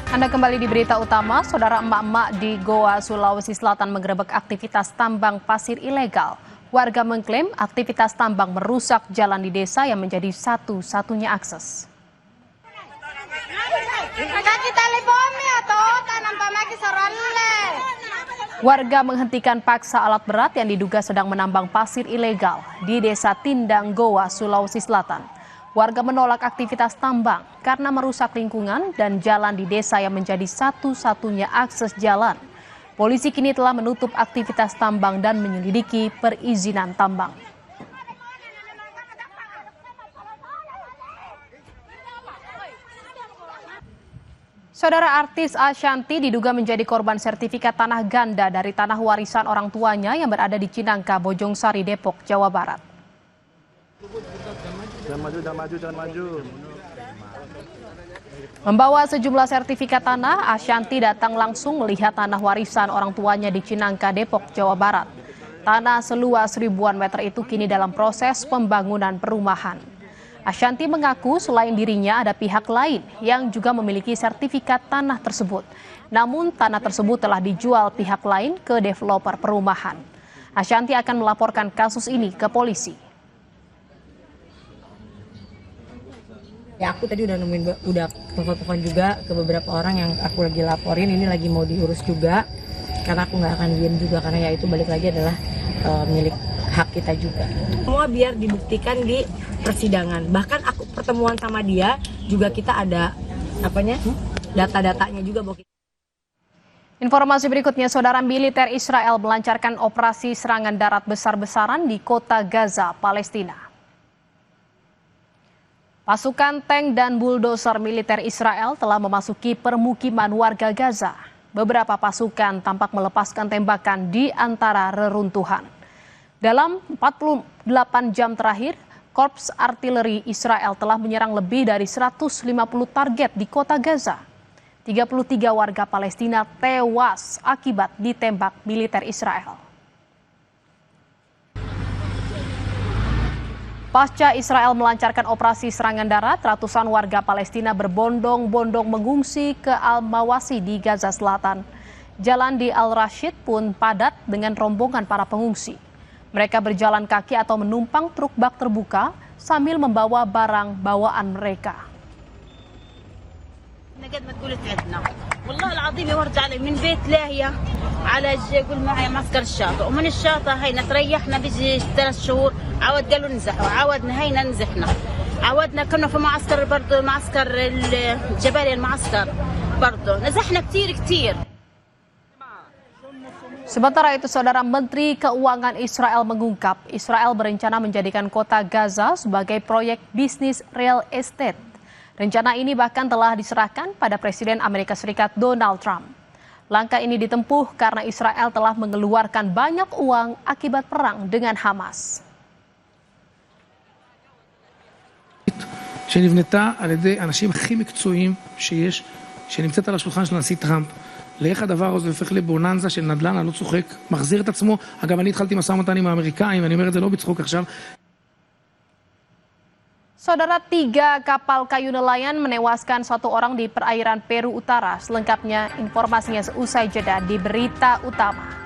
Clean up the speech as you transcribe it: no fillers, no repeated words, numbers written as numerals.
Anda kembali di berita utama, saudara emak-emak di Goa, Sulawesi Selatan menggerebek aktivitas tambang pasir ilegal. Warga mengklaim aktivitas tambang merusak jalan di desa yang menjadi satu-satunya akses. Warga menghentikan paksa alat berat yang diduga sedang menambang pasir ilegal di desa Tindang, Goa, Sulawesi Selatan. Warga menolak aktivitas tambang karena merusak lingkungan dan jalan di desa yang menjadi satu-satunya akses jalan. Polisi kini telah menutup aktivitas tambang dan menyelidiki perizinan tambang. Saudara artis Ashanty diduga menjadi korban sertifikat tanah ganda dari tanah warisan orang tuanya yang berada di Cinangka, Bojongsari, Depok, Jawa Barat. Jangan maju. Membawa sejumlah sertifikat tanah, Ashanty datang langsung melihat tanah warisan orang tuanya di Cinangka, Depok, Jawa Barat. Tanah seluas ribuan meter itu kini dalam proses pembangunan perumahan. Ashanty mengaku selain dirinya ada pihak lain yang juga memiliki sertifikat tanah tersebut. Namun tanah tersebut telah dijual pihak lain ke developer perumahan. Ashanty akan melaporkan kasus ini ke polisi. Ya aku tadi udah telepon juga ke beberapa orang yang aku lagi laporin, ini lagi mau diurus juga karena aku nggak akan diam juga karena ya itu balik lagi adalah milik hak kita juga. Semua biar dibuktikan di persidangan. Bahkan aku pertemuan sama dia juga kita ada data-datanya juga bahwa kita... Informasi berikutnya, saudara, militer Israel melancarkan operasi serangan darat besar-besaran di kota Gaza, Palestina. Pasukan tank dan buldoser militer Israel telah memasuki permukiman warga Gaza. Beberapa pasukan tampak melepaskan tembakan di antara reruntuhan. Dalam 48 jam terakhir, Korps Artileri Israel telah menyerang lebih dari 150 target di kota Gaza. 33 warga Palestina tewas akibat ditembak militer Israel. Pasca Israel melancarkan operasi serangan darat, ratusan warga Palestina berbondong-bondong mengungsi ke Al-Mawasi di Gaza Selatan. Jalan di Al-Rashid pun padat dengan rombongan para pengungsi. Mereka berjalan kaki atau menumpang truk bak terbuka sambil membawa barang bawaan mereka. والله العظيم يرجع لي من بيت لاهيه على يقول معي معسكر الشاطئ ومن الشاطئ هينا تريحنا بيجي 3 شهور عاود قالوا نزحوا عاودنا هينا نزحنا عاودنا كنا في معسكر برضه معسكر الجبالي المعسكر برضه نزحنا كتير. Sementara itu, saudara, Menteri Keuangan Israel mengungkap Israel berencana menjadikan kota Gaza sebagai proyek bisnis real estate. Rencana ini bahkan telah diserahkan pada Presiden Amerika Serikat Donald Trump. Langkah ini ditempuh karena Israel telah mengeluarkan banyak uang akibat perang dengan Hamas. שנבנתה על ידי האנשים הכי מקצועיים שיש, שנמצאת על השולחן של הנשיא טראמפ. לאיך הדבר הזה הופך לבוננזה של נדל"ן, אני לא צוחק, מחזיר את עצמו. אגב, אני התחלתי משא ומתן עם האמריקאים, אני אומר את זה לא בצחוק עכשיו. Saudara, 3 kapal kayu nelayan menewaskan 1 orang di perairan Peru Utara. Selengkapnya informasinya seusai jeda di Berita Utama.